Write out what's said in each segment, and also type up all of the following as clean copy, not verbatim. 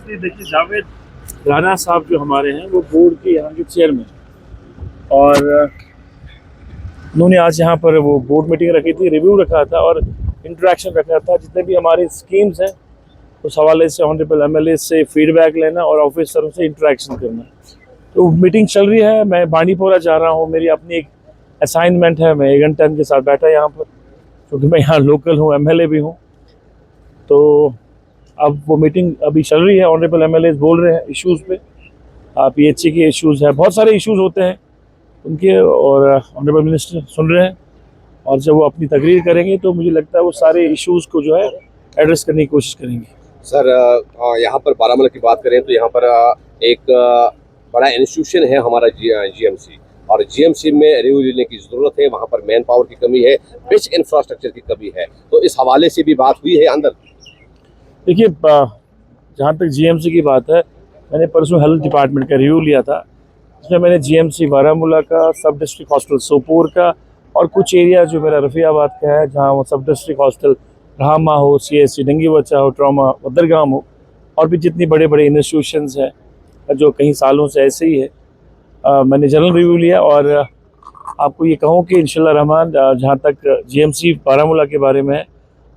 Basically देखिए जावेद राना साहब जो हमारे हैं वो बोर्ड के यहाँ के चेयरमैन, और उन्होंने आज यहाँ पर वो बोर्ड मीटिंग रखी थी, रिव्यू रखा था और इंटरेक्शन रखा था। जितने भी हमारे स्कीम्स हैं उस हवाले से ऑनरेबल एमएलए से फीडबैक लेना और ऑफिसरों से इंटरेक्शन करना। तो मीटिंग चल रही है, मैं बांडीपोरा जा रहा हूँ, मेरी अपनी एक असाइनमेंट है, मैं एगन टन के साथ बैठा यहाँ पर क्योंकि मैं यहाँ लोकल हूँ, एमएलए भी हूँ। तो अब वो मीटिंग अभी चल रही है, ऑनरेबल एमएलए बोल रहे हैं इश्यूज़ पे, पीएचसी के इश्यूज़ है, बहुत सारे इश्यूज़ होते हैं उनके, और ऑनरेबल मिनिस्टर सुन रहे हैं और जब वो अपनी तकरीर करेंगे तो मुझे लगता है वो सारे इश्यूज़ को जो है एड्रेस करने की कोशिश करेंगे। सर, यहाँ पर बारामूला की बात करें तो यहाँ पर एक बड़ा इंस्टीट्यूशन है हमारा जीएमसी, और जीएमसी में रिव्यू लेने की ज़रूरत है। वहाँ पर मैन पावर की कमी है, बेच इंफ्रास्ट्रक्चर की कमी है, तो इस हवाले से भी बात हुई है अंदर। देखिए, जहाँ तक जीएमसी की बात है, मैंने परसों हेल्थ डिपार्टमेंट का रिव्यू लिया था, इसमें मैंने जीएमसी बारामूला का, सब डिस्ट्रिक्ट हॉस्पिटल सोपोर का और कुछ एरिया जो मेरा रफ़ियाबाद का है जहाँ वो सब डिस्ट्रिक्ट हॉस्पिटल रहामा हो, सीएससी डंगी बच्चा हो, ट्रॉमा बदरगाम हो, और भी जितनी बड़े बड़े इंस्टीट्यूशंस हैं जो कई सालों से ऐसे ही है, मैंने जनरल रिव्यू लिया। और आपको ये कहूँ कि इंशाल्लाह रहमान, जहाँ तक जीएमसी बारामूला के बारे में है,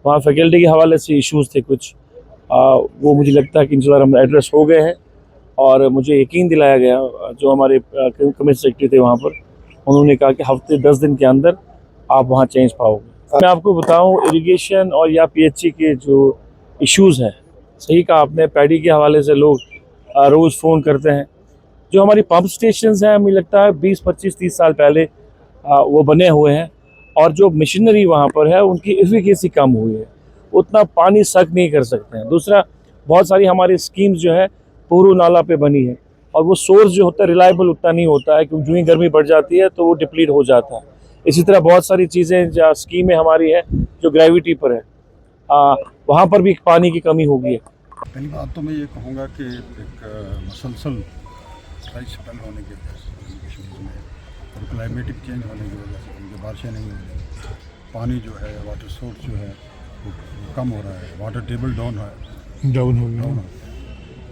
वहाँ फैकल्टी के हवाले से इश्यूज़ थे कुछ, वो मुझे लगता है कि इंशाल्लाह एड्रेस हो गए हैं, और मुझे यकीन दिलाया गया, जो हमारे कमिटी सेक्रेटरी थे वहाँ पर, उन्होंने कहा कि हफ्ते 10 दिन के अंदर आप वहाँ चेंज पाओगे। मैं आपको बताऊँ, इरिगेशन और या पीएचसी के जो इश्यूज़ हैं, सही कहा आपने, पैडी के हवाले से लोग रोज़ फ़ोन करते हैं। जो हमारी पंप स्टेशंस हैं, मुझे लगता है 20, 25, 30 साल पहले वो बने हुए हैं, और जो मशीनरी वहाँ पर है उनकी एफिकेसी कम हुई है, उतना पानी सक नहीं कर सकते हैं। दूसरा, बहुत सारी हमारी स्कीम्स जो है पूरू नाला पे बनी है, और वो सोर्स जो होता है रिलायबल उतना नहीं होता है, क्योंकि जो ही गर्मी बढ़ जाती है तो वो डिप्लीट हो जाता है। इसी तरह बहुत सारी चीज़ें जो स्कीमें हमारी है जो ग्रेविटी पर है, वहाँ पर भी पानी की कमी होगी है। पहली बात तो मैं ये कहूँगा कि एक मुसलसल ड्राई स्पेल होने की वजह से और क्लाइमेटिक चेंज होने की वजह से उनकी बारिशें नहीं हो रही, पानी जो है, वाटर सोर्स जो है वो कम हो रहा है, वाटर टेबल डाउन हो गया।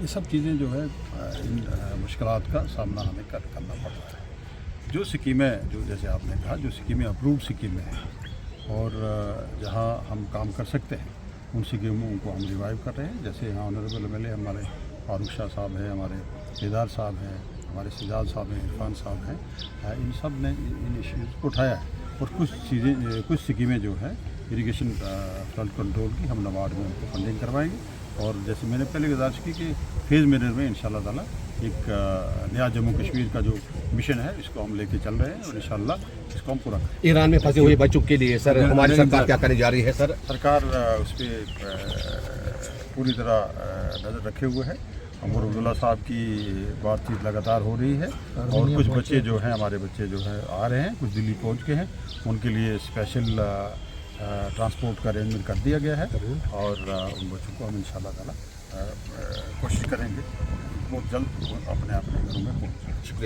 ये सब चीज़ें जो है इन मुश्किलात का सामना हमें करना पड़ रहा है। जो स्कीमें, जो जैसे आपने कहा, जो स्कीमें अप्रूव्ड स्कीमें हैं और जहाँ हम काम कर सकते हैं उन स्कीमों को हम रिवाइव कर रहे हैं। जैसे यहाँ ऑनरेबल एमएलए हमारे फारूक शाह साहब हैं, हमारे केदार साहब हैं, हमारे सिजाद साहब हैं, इरफान साहब हैं, इन सब ने इन इश्यूज़ को उठाया है, और कुछ स्कीमें जो है इरिगेशन फ्लड कंट्रोल की हम नबार्ड में उनको फंडिंग करवाएंगे। और जैसे मैंने पहले गुजारिश की कि फेज़ मिरर में इंशाल्लाह ताला एक नया जम्मू कश्मीर का जो मिशन है इसको हम लेके चल रहे हैं, और इंशाल्लाह इसको हम पूरा करेंगे। ईरान में फंसे हुए बच्चों के लिए सर हमारी सरकार क्या करने जा रही है? सर, सरकार उस पर पूरी तरह नज़र रखे हुए है। अमर अब्दुल्ला साहब की बातचीत लगातार हो रही है, और कुछ बच्चे जो हैं, हमारे बच्चे जो हैं आ रहे हैं, कुछ दिल्ली पहुंच के हैं, उनके लिए स्पेशल ट्रांसपोर्ट का अरेंजमेंट कर दिया गया है, और उन बच्चों को हम इंशाल्लाह ताला कोशिश करेंगे बहुत जल्द अपने घरों में पहुँच। शुक्रिया।